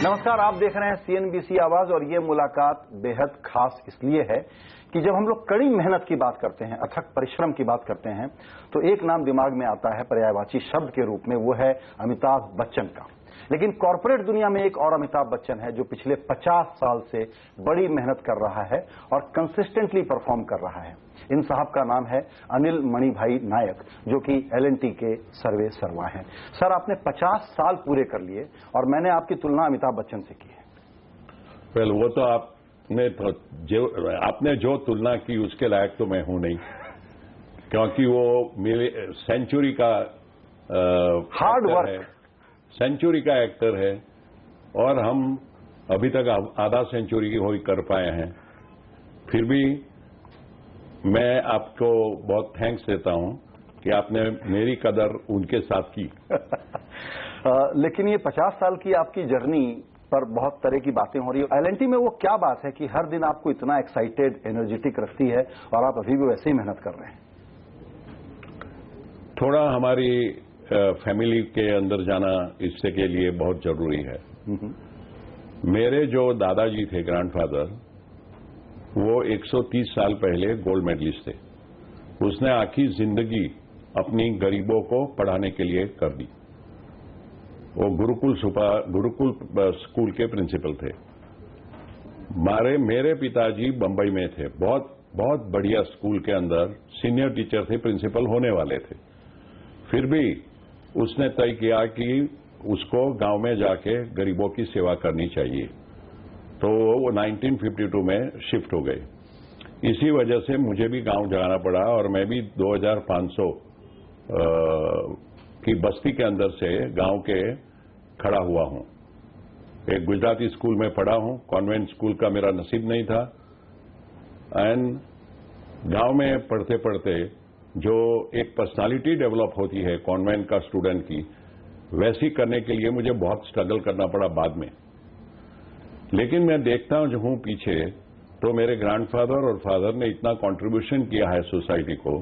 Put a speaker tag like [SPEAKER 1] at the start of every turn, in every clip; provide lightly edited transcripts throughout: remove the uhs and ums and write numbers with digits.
[SPEAKER 1] नमस्कार, आप देख रहे हैं सीएनबीसी आवाज और ये मुलाकात बेहद खास इसलिए है कि जब हम लोग कड़ी मेहनत की बात करते हैं, अथक परिश्रम की बात करते हैं, तो एक नाम दिमाग में आता है पर्यायवाची शब्द के रूप में, वो है अमिताभ बच्चन का। लेकिन कॉर्पोरेट दुनिया में एक और अमिताभ बच्चन है जो पिछले 50 साल से बड़ी मेहनत कर रहा है और कंसिस्टेंटली परफॉर्म कर रहा है। इन साहब का नाम है अनिल मणिभाई नायक, जो कि L&T के सर्वे सर्वा हैं। सर, आपने 50 साल पूरे कर लिए और मैंने आपकी तुलना अमिताभ बच्चन से की है।
[SPEAKER 2] वेल, वो तो आपने जो तुलना की उसके लायक तो मैं हूं नहीं, क्योंकि वो मेरे सेंचुरी का
[SPEAKER 1] हार्ड वर्क,
[SPEAKER 2] सेंचुरी का एक्टर है और हम अभी तक आधा सेंचुरी की हो कर पाए हैं। फिर भी मैं आपको बहुत थैंक्स देता हूं कि आपने मेरी कदर उनके साथ की।
[SPEAKER 1] लेकिन ये 50 साल की आपकी जर्नी पर बहुत तरह की बातें हो रही है। L&T में वो क्या बात है कि हर दिन आपको इतना एक्साइटेड, एनर्जेटिक रखती है और आप अभी भी वैसे ही मेहनत कर रहे हैं?
[SPEAKER 2] थोड़ा हमारी फैमिली के अंदर जाना इससे के लिए बहुत जरूरी है। मेरे जो दादाजी थे, ग्रैंडफादर, वो 130 साल पहले गोल्ड मेडलिस्ट थे। उसने आखिरी जिंदगी अपनी गरीबों को पढ़ाने के लिए कर दी। वो गुरुकुल स्कूल के प्रिंसिपल थे। मेरे पिताजी बंबई में थे, बहुत बढ़िया स्कूल के अंदर सीनियर टीचर थे, प्रिंसिपल होने वाले थे। फिर भी उसने तय किया कि उसको गांव में जाके गरीबों की सेवा करनी चाहिए, तो वो 1952 में शिफ्ट हो गए। इसी वजह से मुझे भी गांव जाना पड़ा और मैं भी 2500 की बस्ती के अंदर से गांव के खड़ा हुआ हूं। एक गुजराती स्कूल में पढ़ा हूं, कॉन्वेंट स्कूल का मेरा नसीब नहीं था। एंड गांव में पढ़ते पढ़ते जो एक पर्सनालिटी डेवलप होती है कॉन्वेंट का स्टूडेंट की, वैसी करने के लिए मुझे बहुत स्ट्रगल करना पड़ा बाद में। लेकिन मैं देखता हूं पीछे, तो मेरे ग्रैंडफादर और फादर ने इतना कंट्रीब्यूशन किया है सोसाइटी को।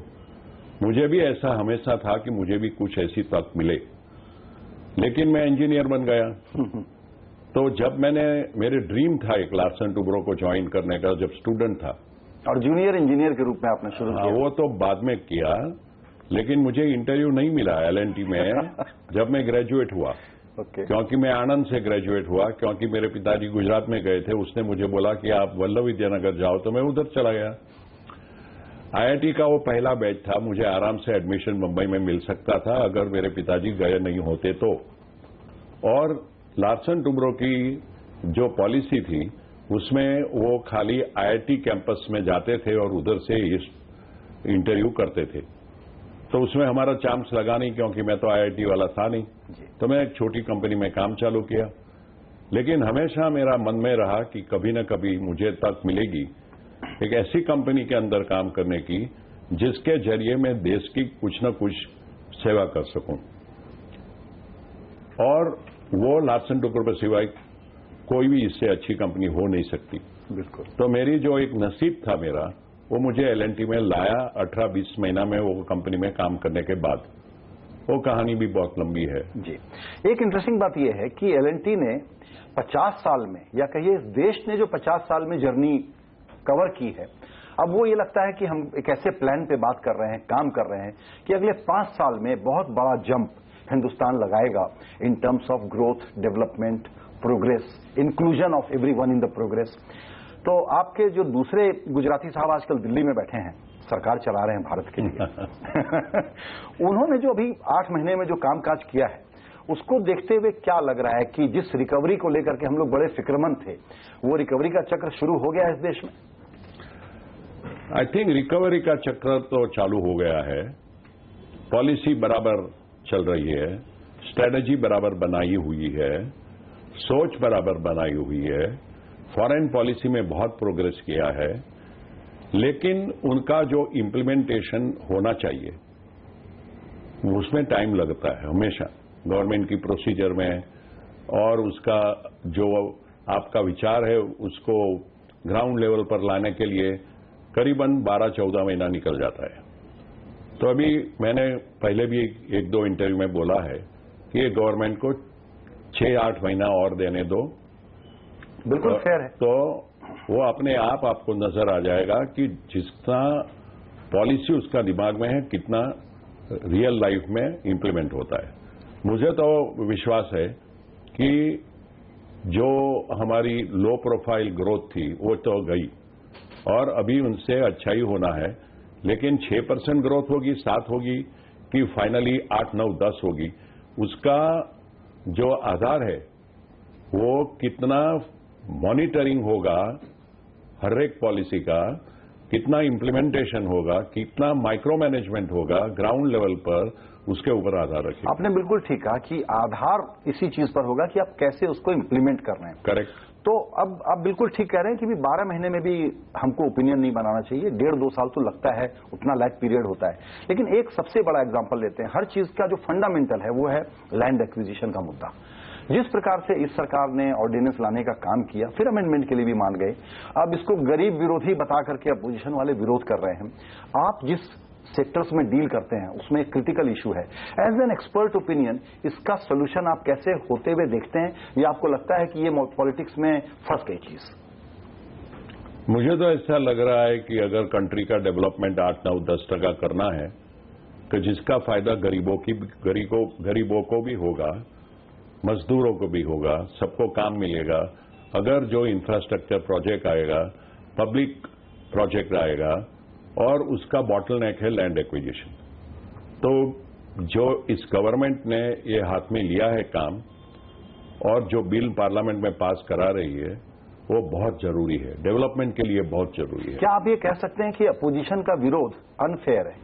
[SPEAKER 2] मुझे भी ऐसा हमेशा था कि मुझे भी कुछ ऐसी तक मिले, लेकिन मैं इंजीनियर बन गया। तो जब मेरे ड्रीम था एक लार्सन टुब्रो को ज्वाइन करने का जब स्टूडेंट था,
[SPEAKER 1] और जूनियर इंजीनियर के रूप में आपने शुरू किया।
[SPEAKER 2] वो तो बाद में किया, लेकिन मुझे इंटरव्यू नहीं मिला L&T में जब मैं ग्रेजुएट हुआ। क्योंकि मैं आनंद से ग्रेजुएट हुआ, क्योंकि मेरे पिताजी गुजरात में गए थे। उसने मुझे बोला कि आप वल्लभ विद्यानगर जाओ, तो मैं उधर चला गया। IIT का वो पहला बैच था, मुझे आराम से एडमिशन मुंबई में मिल सकता था अगर मेरे पिताजी गए नहीं होते तो। और लार्सन टुब्रो की जो पॉलिसी थी, उसमें वो खाली IIT कैंपस में जाते थे और उधर से इंटरव्यू करते थे। तो उसमें हमारा चांस लगा नहीं, क्योंकि मैं तो IIT वाला था नहीं। तो मैं एक छोटी कंपनी में काम चालू किया। लेकिन हमेशा मेरा मन में रहा कि कभी न कभी मुझे तक मिलेगी एक ऐसी कंपनी के अंदर काम करने की जिसके जरिए मैं देश की कुछ न कुछ सेवा कर सकूं। और वो लार्सन टुब्रो पर सिवाय कोई भी इससे अच्छी कंपनी हो नहीं सकती।
[SPEAKER 1] बिल्कुल।
[SPEAKER 2] तो मेरी जो एक नसीब था मेरा, वो मुझे L&T में लाया 18-20 महीना में वो कंपनी में काम करने के बाद। वो कहानी भी बहुत लंबी है
[SPEAKER 1] जी। एक इंटरेस्टिंग बात यह है कि L&T ने 50 साल में, या कहिए इस देश ने जो 50 साल में जर्नी कवर की है, अब वो ये लगता है कि हम एक ऐसे प्लान पे बात कर रहे हैं, काम कर रहे हैं कि अगले 5 साल में बहुत बड़ा जंप हिंदुस्तान लगाएगा in terms of growth, development, progress, inclusion of everyone in the progress. तो आपके जो दूसरे गुजराती साहब आजकल दिल्ली में बैठे हैं, सरकार चला रहे हैं भारत के लिए उन्होंने जो अभी 8 महीने में जो कामकाज किया है, उसको देखते हुए क्या लग रहा है कि जिस रिकवरी को लेकर के हम लोग बड़े फिक्रमंद थे, वो रिकवरी का चक्र शुरू हो गया है इस देश में?
[SPEAKER 2] आई थिंक रिकवरी का चक्र तो चालू हो गया है। पॉलिसी बराबर चल रही है, स्ट्रेटजी बराबर बनाई हुई है, सोच बराबर बनाई हुई है, फॉरेन पॉलिसी में बहुत प्रोग्रेस किया है। लेकिन उनका जो इम्प्लीमेंटेशन होना चाहिए, उसमें टाइम लगता है हमेशा, गवर्नमेंट की प्रोसीजर में। और उसका जो आपका विचार है, उसको ग्राउंड लेवल पर लाने के लिए करीबन 12-14 महीना निकल जाता है। तो अभी मैंने पहले भी एक दो इंटरव्यू में बोला है कि गवर्नमेंट को 6-8 महीना और देने दो।
[SPEAKER 1] बिल्कुल फेयर है।
[SPEAKER 2] तो वो अपने आप आपको नजर आ जाएगा कि जितना पॉलिसी उसका दिमाग में है कितना रियल लाइफ में इंप्लीमेंट होता है। मुझे तो विश्वास है कि जो हमारी लो प्रोफाइल ग्रोथ थी वो तो गई और अभी उनसे अच्छा ही होना है, लेकिन 6% ग्रोथ होगी, 7 होगी कि फाइनली 8, 9, 10 होगी, उसका जो आधार है वो कितना मॉनिटरिंग होगा हर एक पॉलिसी का, कितना इंप्लीमेंटेशन होगा, कितना माइक्रो मैनेजमेंट होगा ग्राउंड लेवल पर, उसके ऊपर आधार रखिए।
[SPEAKER 1] आपने बिल्कुल ठीक कहा कि आधार इसी चीज पर होगा कि आप कैसे उसको इंप्लीमेंट कर रहे हैं।
[SPEAKER 2] करेक्ट।
[SPEAKER 1] तो अब आप बिल्कुल ठीक कह रहे हैं कि भी 12 महीने में भी हमको ओपिनियन नहीं बनाना चाहिए, 1.5-2 साल तो लगता है, उतना लैग पीरियड होता है। लेकिन एक सबसे बड़ा एग्जांपल लेते हैं, हर चीज का जो फंडामेंटल है वो है लैंड एक्विजिशन का मुद्दा। जिस प्रकार से इस सरकार ने ऑर्डिनेंस लाने का काम किया, फिर अमेंडमेंट के लिए भी मान गए, अब इसको गरीब विरोधी बता करके अपोजिशन वाले विरोध कर रहे हैं। आप जिस सेक्टर्स में डील करते हैं उसमें एक क्रिटिकल इशू है। एज एन एक्सपर्ट ओपिनियन इसका सोल्यूशन आप कैसे होते हुए देखते हैं, या आपको लगता है कि ये पॉलिटिक्स में फंस गई चीज?
[SPEAKER 2] मुझे तो ऐसा लग रहा है कि अगर कंट्री का डेवलपमेंट 8, 9, 10% करना है तो जिसका फायदा गरीबों को भी होगा, मजदूरों को भी होगा, सबको काम मिलेगा। अगर जो इंफ्रास्ट्रक्चर प्रोजेक्ट आएगा, पब्लिक प्रोजेक्ट आएगा और उसका बॉटलनेक है लैंड एक्विजिशन, तो जो इस गवर्नमेंट ने ये हाथ में लिया है काम और जो बिल पार्लियामेंट में पास करा रही है वो बहुत जरूरी है, डेवलपमेंट के लिए बहुत जरूरी है।
[SPEAKER 1] क्या आप ये कह सकते हैं कि अपोजिशन का विरोध अनफेयर है?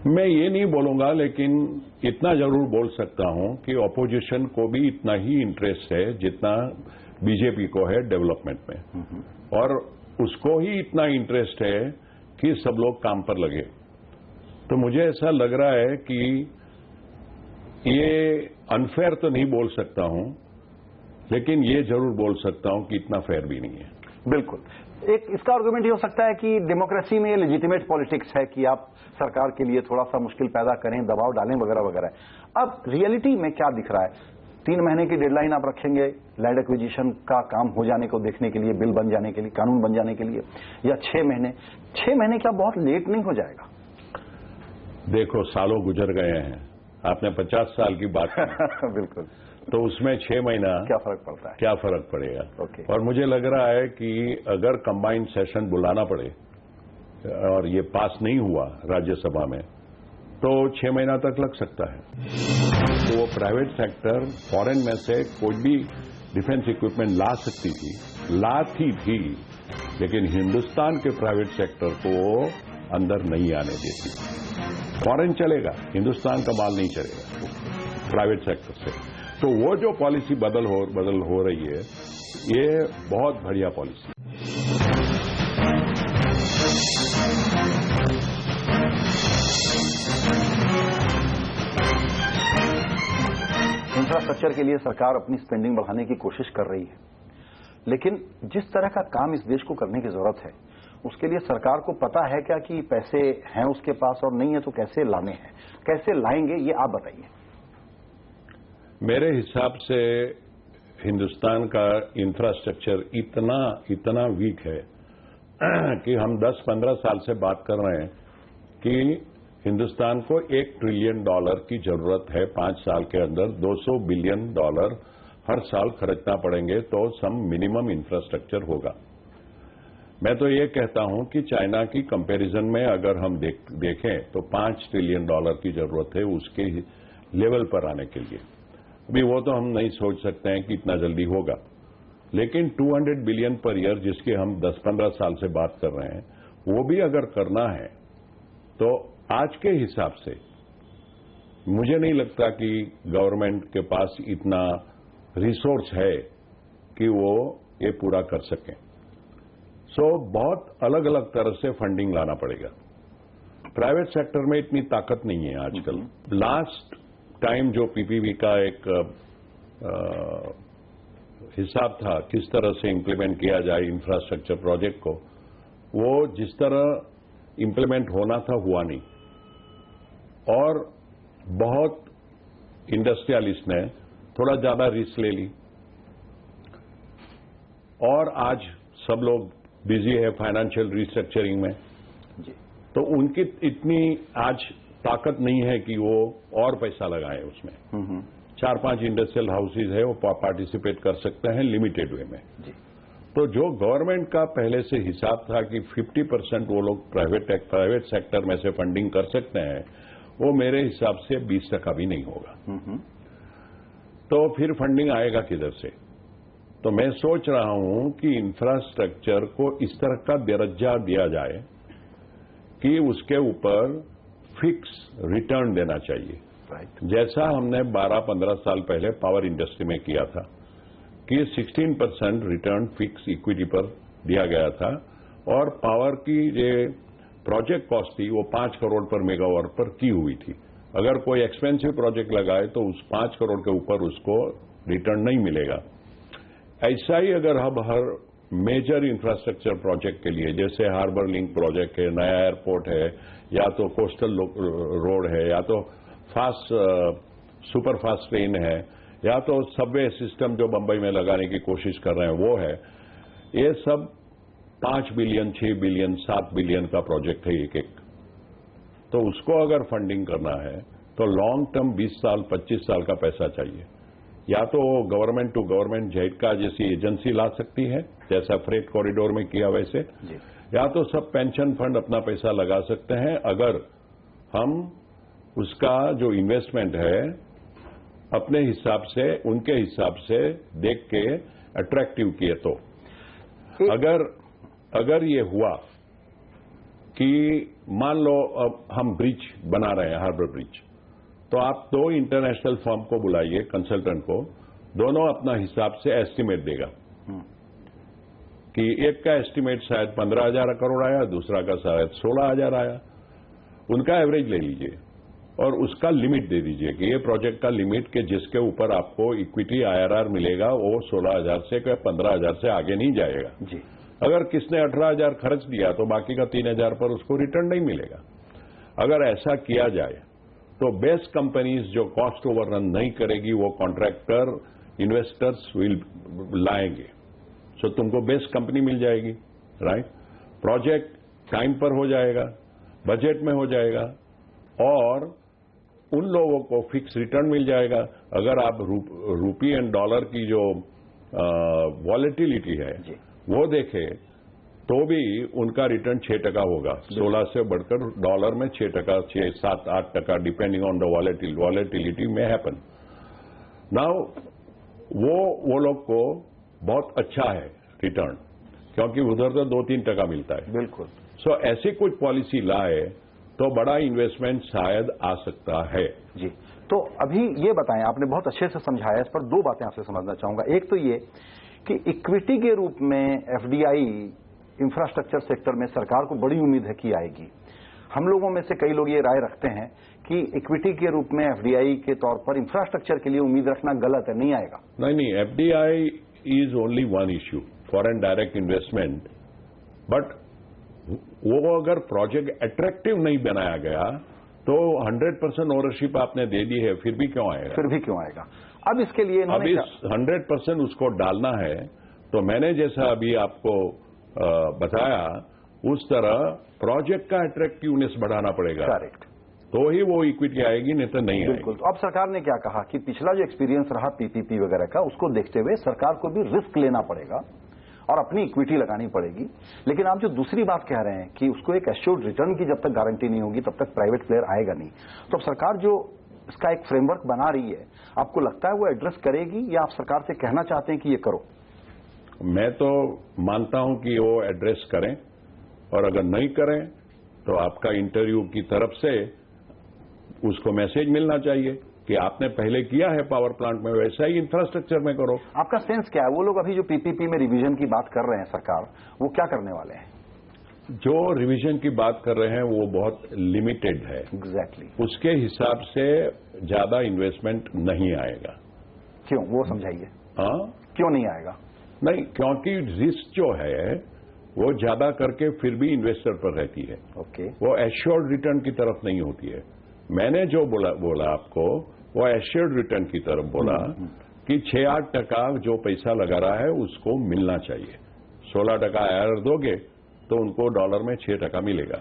[SPEAKER 2] मैं ये नहीं बोलूंगा, लेकिन इतना जरूर बोल सकता हूं कि ऑपोजिशन को भी इतना ही इंटरेस्ट है जितना बीजेपी को है डेवलपमेंट में, और उसको ही इतना इंटरेस्ट है कि सब लोग काम पर लगे। तो मुझे ऐसा लग रहा है कि ये अनफेयर तो नहीं बोल सकता हूं, लेकिन ये जरूर बोल सकता हूं कि इतना फेयर भी नहीं है।
[SPEAKER 1] बिल्कुल। एक इसका आर्गुमेंट ये हो सकता है कि डेमोक्रेसी में लेजिटिमेट पॉलिटिक्स है कि आप सरकार के लिए थोड़ा सा मुश्किल पैदा करें, दबाव डालें वगैरह वगैरह। अब रियलिटी में क्या दिख रहा है? 3 महीने की डेडलाइन आप रखेंगे लैंड एक्विजिशन का काम हो जाने को देखने के लिए, बिल बन जाने के लिए, कानून बन जाने के लिए, या 6 महीने? 6 महीने क्या बहुत लेट नहीं हो जाएगा?
[SPEAKER 2] देखो, सालों गुजर गए हैं, आपने 50 साल की बात की
[SPEAKER 1] बिल्कुल।
[SPEAKER 2] तो उसमें 6 महीना
[SPEAKER 1] क्या फर्क पड़ता है?
[SPEAKER 2] क्या फर्क पड़ेगा?
[SPEAKER 1] ओके।
[SPEAKER 2] और मुझे लग रहा है कि अगर कंबाइंड सेशन बुलाना पड़े और ये पास नहीं हुआ राज्यसभा में तो 6 महीना तक लग सकता है। तो वो प्राइवेट सेक्टर फॉरेन में से कोई भी डिफेंस इक्विपमेंट ला सकती थी, लाती थी, लेकिन हिंदुस्तान के प्राइवेट सेक्टर को अंदर नहीं आने देती। फॉरेन चलेगा, हिंदुस्तान का माल नहीं चलेगा प्राइवेट सेक्टर से। तो वो जो पॉलिसी बदल हो रही है, ये बहुत बढ़िया पॉलिसी।
[SPEAKER 1] इंफ्रास्ट्रक्चर के लिए सरकार अपनी स्पेंडिंग बढ़ाने की कोशिश कर रही है, लेकिन जिस तरह का काम इस देश को करने की जरूरत है उसके लिए सरकार को पता है क्या कि पैसे हैं उसके पास, और नहीं है तो कैसे लाने हैं, कैसे लाएंगे, ये आप बताइए।
[SPEAKER 2] मेरे हिसाब से हिंदुस्तान का इंफ्रास्ट्रक्चर इतना वीक है कि हम 10-15 साल से बात कर रहे हैं कि हिंदुस्तान को $1 ट्रिलियन की जरूरत है। 5 साल के अंदर $200 बिलियन हर साल खर्चना पड़ेंगे तो सम मिनिमम इंफ्रास्ट्रक्चर होगा। मैं तो ये कहता हूं कि चाइना की कंपैरिजन में अगर हम देखें तो $5 ट्रिलियन की जरूरत है उसके लेवल पर आने के लिए। अभी वो तो हम नहीं सोच सकते हैं कि इतना जल्दी होगा, लेकिन 200 बिलियन पर ईयर जिसकी हम 10-15 साल से बात कर रहे हैं, वो भी अगर करना है तो आज के हिसाब से मुझे नहीं लगता कि गवर्नमेंट के पास इतना रिसोर्स है कि वो ये पूरा कर सकें। सो बहुत अलग अलग तरह से फंडिंग लाना पड़ेगा। प्राइवेट सेक्टर में इतनी ताकत नहीं है आजकल। लास्ट टाइम जो पीपीपी का एक हिसाब था किस तरह से इंप्लीमेंट किया जाए इंफ्रास्ट्रक्चर प्रोजेक्ट को, वो जिस तरह इंप्लीमेंट होना था हुआ नहीं, और बहुत इंडस्ट्रियलिस्ट ने थोड़ा ज्यादा रिस्क ले ली, और आज सब लोग बिजी है फाइनेंशियल रिस्ट्रक्चरिंग में, तो उनकी इतनी आज ताकत नहीं है कि वो और पैसा लगाएं उसमें। 4-5 इंडस्ट्रियल हाउसेज है, वो पार्टिसिपेट कर सकते हैं लिमिटेड वे में। तो जो गवर्नमेंट का पहले से हिसाब था कि 50% वो लोग प्राइवेट सेक्टर में से फंडिंग कर सकते हैं, वो मेरे हिसाब से 20% भी नहीं होगा। तो फिर फंडिंग आएगा किधर से? तो मैं सोच रहा हूं कि इंफ्रास्ट्रक्चर को इस तरह का दर्जा दिया जाए कि उसके ऊपर फिक्स रिटर्न देना चाहिए। जैसा हमने 12-15 साल पहले पावर इंडस्ट्री में किया था कि 16% रिटर्न फिक्स इक्विटी पर दिया गया था, और पावर की जो प्रोजेक्ट कॉस्ट थी वो 5 करोड़ पर मेगावाट पर की हुई थी। अगर कोई एक्सपेंसिव प्रोजेक्ट लगाए तो उस 5 करोड़ के ऊपर उसको रिटर्न नहीं मिलेगा। ऐसा ही अगर हम हर मेजर इंफ्रास्ट्रक्चर प्रोजेक्ट के लिए, जैसे हार्बर लिंक प्रोजेक्ट है, नया एयरपोर्ट है, या तो कोस्टल रोड है, या तो सुपर फास्ट ट्रेन है, या तो सबवे सिस्टम जो बंबई में लगाने की कोशिश कर रहे हैं वो है, ये सब 5 बिलियन, 6 बिलियन, 7 बिलियन का प्रोजेक्ट है एक एक। तो उसको अगर फंडिंग करना है तो लॉन्ग टर्म 20 साल 25 साल का पैसा चाहिए। या तो गवर्नमेंट टू गवर्नमेंट झटका जैसी एजेंसी ला सकती है, जैसा फ्रेट कॉरिडोर में किया वैसे, या तो सब पेंशन फंड अपना पैसा लगा सकते हैं अगर हम उसका जो इन्वेस्टमेंट है अपने हिसाब से, उनके हिसाब से देख के अट्रैक्टिव किए। तो अगर ये हुआ कि मान लो अब हम ब्रिज बना रहे हैं, हार्बर ब्रिज, तो आप 2 इंटरनेशनल फर्म को बुलाइए, कंसल्टेंट को, दोनों अपना हिसाब से एस्टीमेट देगा कि एक का एस्टीमेट शायद 15,000 करोड़ आया, दूसरा का शायद 16,000 आया। उनका एवरेज ले लीजिए और उसका लिमिट दे दीजिए कि ये प्रोजेक्ट का लिमिट के जिसके ऊपर आपको इक्विटी IRR मिलेगा वो 16,000 से 15,000 से आगे नहीं जाएगा। जी। अगर किसने 18,000 खर्च दिया तो बाकी का 3,000 पर उसको रिटर्न नहीं मिलेगा। अगर ऐसा किया जाए तो बेस्ट कंपनीज जो कॉस्ट ओवररन नहीं करेगी वो कॉन्ट्रैक्टर इन्वेस्टर्स विल लाएंगे, सो तुमको बेस्ट कंपनी मिल जाएगी, राइट? प्रोजेक्ट टाइम पर हो जाएगा, बजट में हो जाएगा, और उन लोगों को फिक्स रिटर्न मिल जाएगा। अगर आप रूपी एंड डॉलर की जो वॉलेटिलिटी है वो देखें तो भी उनका रिटर्न 6% होगा, 16 से बढ़कर डॉलर में 6%, 6, 7, 8% डिपेंडिंग ऑन द वॉलेटिलिटी में हैपन। नाउ वो लोग को बहुत अच्छा है रिटर्न, क्योंकि उधर तो 2-3% मिलता है। बिल्कुल। सो ऐसी कुछ पॉलिसी लाए तो बड़ा इन्वेस्टमेंट शायद आ सकता है।
[SPEAKER 1] जी। तो अभी ये बताएं, आपने बहुत अच्छे से समझाया, इस पर 2 बातें आपसे समझना चाहूंगा। एक तो ये कि इक्विटी के रूप में FDI इंफ्रास्ट्रक्चर सेक्टर में सरकार को बड़ी उम्मीद है कि आएगी। हम लोगों में से कई लोग ये राय रखते हैं कि इक्विटी के रूप में FDI के तौर पर इंफ्रास्ट्रक्चर के लिए उम्मीद रखना गलत है, नहीं आएगा।
[SPEAKER 2] नहीं, FDI is only one issue, foreign direct investment, but वो अगर प्रोजेक्ट अट्रैक्टिव नहीं बनाया गया तो 100% ओनरशिप आपने दे दी है, फिर भी क्यों आएगा? अब इसके लिए अब इस 100% उसको डालना है। तो मैंने जैसा अभी आपको बताया उस तरह प्रोजेक्ट का अट्रैक्टिवनेस बढ़ाना पड़ेगा। करेक्ट। तो ही वो इक्विटी आएगी, नहीं तो नहीं आएगी। बिल्कुल। तो अब सरकार ने क्या कहा कि पिछला जो एक्सपीरियंस रहा PPP वगैरह का, उसको देखते हुए सरकार को भी रिस्क लेना पड़ेगा और अपनी इक्विटी लगानी पड़ेगी। लेकिन आप जो दूसरी बात कह रहे हैं कि उसको एक एश्योर्ड रिटर्न की जब तक गारंटी नहीं होगी तब तक प्राइवेट प्लेयर आएगा नहीं। तो सरकार जो इसका एक फ्रेमवर्क बना रही है, आपको लगता है वो एड्रेस करेगी, या आप सरकार से कहना चाहते हैं कि ये करो? मैं तो मानता हूं कि वो एड्रेस करें, और अगर नहीं करें तो आपका इंटरव्यू की तरफ से उसको मैसेज मिलना चाहिए कि आपने पहले किया है पावर प्लांट में, वैसा ही इंफ्रास्ट्रक्चर में करो।
[SPEAKER 1] आपका सेंस क्या है? वो लोग अभी जो PPP में रिवीजन की बात कर रहे हैं सरकार, वो क्या करने वाले हैं?
[SPEAKER 2] जो रिवीजन की बात कर रहे हैं वो बहुत लिमिटेड है।
[SPEAKER 1] एग्जैक्टली।
[SPEAKER 2] उसके हिसाब से ज्यादा इन्वेस्टमेंट नहीं आएगा।
[SPEAKER 1] क्यों? वो समझाइए।
[SPEAKER 2] हाँ,
[SPEAKER 1] क्यों नहीं आएगा?
[SPEAKER 2] नहीं, क्योंकि रिस्क जो है वो ज्यादा करके फिर भी इन्वेस्टर पर रहती है।
[SPEAKER 1] ओके।
[SPEAKER 2] वो एश्योर्ड रिटर्न की तरफ नहीं होती है। मैंने जो बोला आपको, वो एश्योर्ड रिटर्न की तरफ बोला कि 6-8% जो पैसा लगा रहा है उसको मिलना चाहिए। 16% IRR दोगे तो उनको डॉलर में 6% मिलेगा।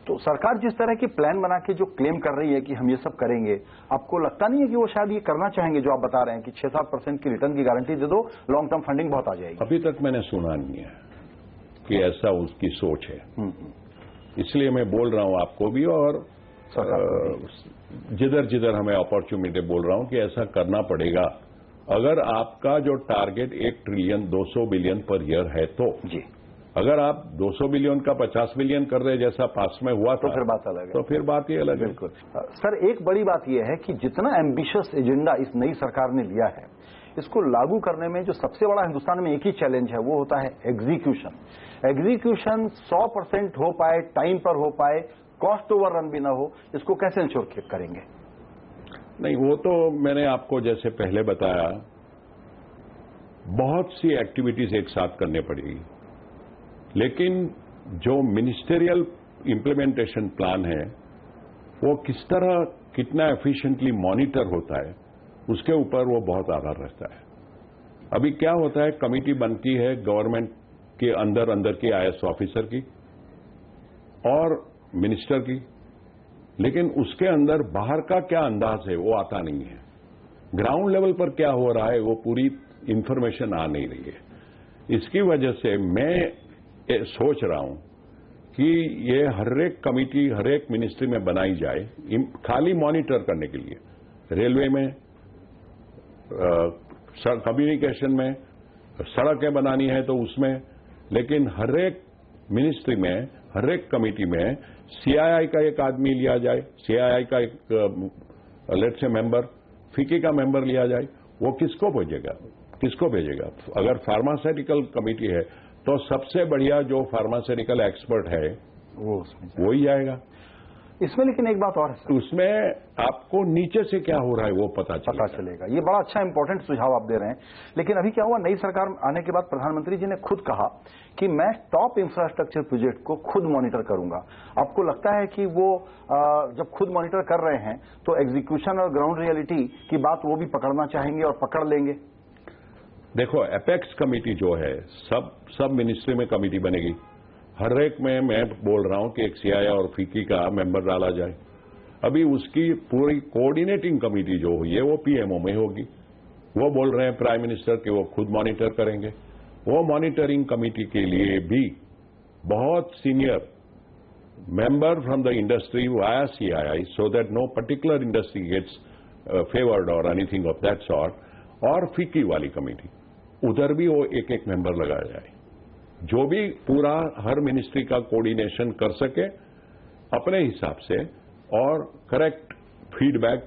[SPEAKER 1] तो सरकार जिस तरह की प्लान बना के जो क्लेम कर रही है कि हम ये सब करेंगे, आपको लगता नहीं है कि वो शायद ये करना चाहेंगे जो आप बता रहे हैं कि 6-7% की रिटर्न की गारंटी दे दो, लॉन्ग टर्म फंडिंग बहुत आ जाएगी?
[SPEAKER 2] अभी तक मैंने सुना नहीं है कि ऐसा उसकी सोच है। इसलिए मैं बोल रहा हूं आपको भी और जिधर जिधर हमें अपॉर्चुनिटी बोल रहा हूं कि ऐसा करना पड़ेगा। अगर आपका जो target 1 trillion 200 billion per year है तो
[SPEAKER 1] जी,
[SPEAKER 2] अगर आप 200 बिलियन का 50 बिलियन कर रहे जैसा पास में हुआ
[SPEAKER 1] तो फिर बात अलग है।
[SPEAKER 2] तो फिर बात ही अलग है।
[SPEAKER 1] बिल्कुल। सर, एक बड़ी बात यह है कि जितना एम्बिशियस एजेंडा इस नई सरकार ने लिया है, इसको लागू करने में जो सबसे बड़ा हिंदुस्तान में एक ही चैलेंज है, वो होता है एग्जीक्यूशन। एग्जीक्यूशन 100% हो पाए, टाइम पर हो पाए, कॉस्ट ओवररन भी ना हो, इसको कैसे इंश्योर करेंगे?
[SPEAKER 2] नहीं, वो तो मैंने आपको जैसे पहले बताया, बहुत सी एक्टिविटीज एक साथ करने पड़ेगी, लेकिन जो मिनिस्टेरियल इंप्लीमेंटेशन प्लान है वो किस तरह कितना एफिशिएंटली मॉनिटर होता है उसके ऊपर वो बहुत आधार रहता है। अभी क्या होता है, कमेटी बनती है गवर्नमेंट के अंदर की IAS ऑफिसर की और मिनिस्टर की, लेकिन उसके अंदर बाहर का क्या अंदाज है वो आता नहीं है। ग्राउंड लेवल पर क्या हो रहा है वो पूरी इंफॉर्मेशन आ नहीं रही है। इसकी वजह से मैं सोच रहा हूं कि ये हर एक कमेटी हर एक मिनिस्ट्री में बनाई जाए, खाली मॉनिटर करने के लिए। रेलवे में, कम्युनिकेशन में, सड़कें बनानी है तो उसमें, लेकिन हर एक मिनिस्ट्री में हर एक कमेटी में CII का एक आदमी लिया जाए, CII का एक लेट्स से मेंबर, फिकी का मेंबर लिया जाए। वो किसको भेजेगा? अगर फार्मास्यूटिकल कमेटी है तो सबसे बढ़िया जो फार्मास्यूटिकल एक्सपर्ट है वो ही जाएगा।
[SPEAKER 1] इसमें लेकिन एक बात और है सर,
[SPEAKER 2] उसमें आपको नीचे से क्या हो रहा है वो पता चलेगा।
[SPEAKER 1] ये बड़ा अच्छा इंपॉर्टेंट सुझाव आप दे रहे हैं। लेकिन अभी क्या हुआ, नई सरकार आने के बाद प्रधानमंत्री जी ने खुद कहा कि मैं टॉप इंफ्रास्ट्रक्चर प्रोजेक्ट को खुद मॉनिटर करूंगा। आपको लगता है कि वो जब खुद मॉनिटर कर रहे हैं तो एग्जीक्यूशन और ग्राउंड रियलिटी की बात वो भी पकड़ना चाहेंगे और पकड़ लेंगे?
[SPEAKER 2] देखो, एपेक्स कमेटी जो है सब मिनिस्ट्री में कमेटी बनेगी। हर एक में मैं बोल रहा हूं कि एक CII और फिकी का मेंबर डाला जाए। अभी उसकी पूरी कोऑर्डिनेटिंग कमेटी जो हुई है वो PMO में होगी। वो बोल रहे हैं प्राइम मिनिस्टर कि वो खुद मॉनिटर करेंगे। वो मॉनिटरिंग कमेटी के लिए भी बहुत senior member from the industry via CII, so that no particular industry gets favoured or anything of that sort. और फिकी वाली कमेटी, उधर भी वो एक मेंबर लगाया जाए, जो भी पूरा हर मिनिस्ट्री का कोऑर्डिनेशन कर सके अपने हिसाब से और करेक्ट फीडबैक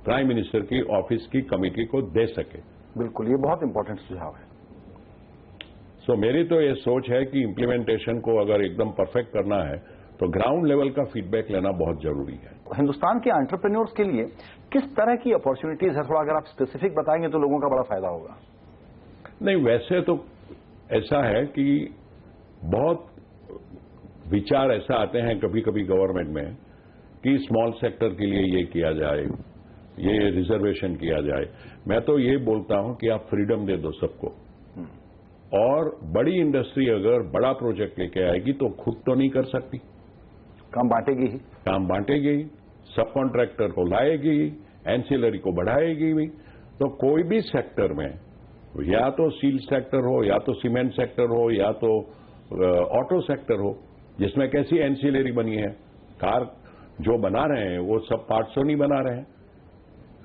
[SPEAKER 2] प्राइम मिनिस्टर की ऑफिस की कमेटी को दे सके।
[SPEAKER 1] बिल्कुल, ये बहुत इंपॉर्टेंट सुझाव है।
[SPEAKER 2] सो मेरी तो ये सोच है कि इंप्लीमेंटेशन को अगर एकदम परफेक्ट करना है तो ग्राउंड लेवल का फीडबैक लेना बहुत जरूरी है।
[SPEAKER 1] हिंदुस्तान के एंटरप्रेन्योर्स के लिए किस तरह की अपॉर्चुनिटीज है, थोड़ा अगर आप स्पेसिफिक बताएंगे तो लोगों का बड़ा फायदा होगा।
[SPEAKER 2] नहीं, वैसे तो ऐसा है कि बहुत विचार ऐसा आते हैं कभी कभी गवर्नमेंट में कि स्मॉल सेक्टर के लिए ये किया जाए, ये रिजर्वेशन किया जाए। मैं तो ये बोलता हूं कि आप फ्रीडम दे दो सबको, और बड़ी इंडस्ट्री अगर बड़ा प्रोजेक्ट लेके आएगी तो खुद तो नहीं कर सकती,
[SPEAKER 1] काम बांटेगी ही,
[SPEAKER 2] सब कॉन्ट्रैक्टर को लाएगी, एंसिलरी को बढ़ाएगी भी। तो कोई भी सेक्टर में, या तो स्टील सेक्टर हो, या तो सीमेंट सेक्टर हो, या तो ऑटो सेक्टर हो, जिसमें कैसी एंसिलरी बनी है, कार जो बना रहे हैं वो सब पार्ट्स तो नहीं बना रहे हैं,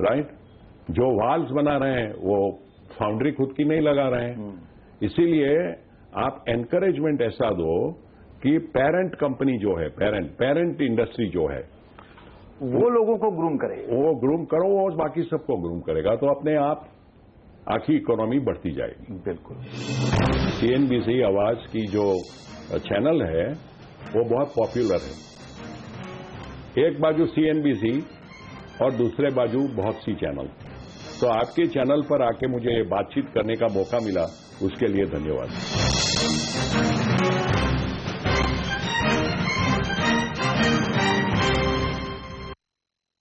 [SPEAKER 2] राइट? जो वाल्व्स बना रहे हैं वो फाउंड्री खुद की नहीं लगा रहे हैं। इसीलिए आप एनकरेजमेंट ऐसा दो कि पेरेंट कंपनी जो है, पेरेंट इंडस्ट्री जो है,
[SPEAKER 1] वो लोगों को ग्रूम करे,
[SPEAKER 2] वो ग्रूम करो, वो बाकी सबको ग्रूम करेगा, तो अपने आप आखिर इकोनॉमी बढ़ती जाएगी।
[SPEAKER 1] बिल्कुल।
[SPEAKER 2] CNBC आवाज की जो चैनल है वो बहुत पॉपुलर है। एक बाजू CNBC और दूसरे बाजू बहुत सी चैनल। तो आपके चैनल पर आके मुझे ये बातचीत करने का मौका मिला, उसके लिए धन्यवाद।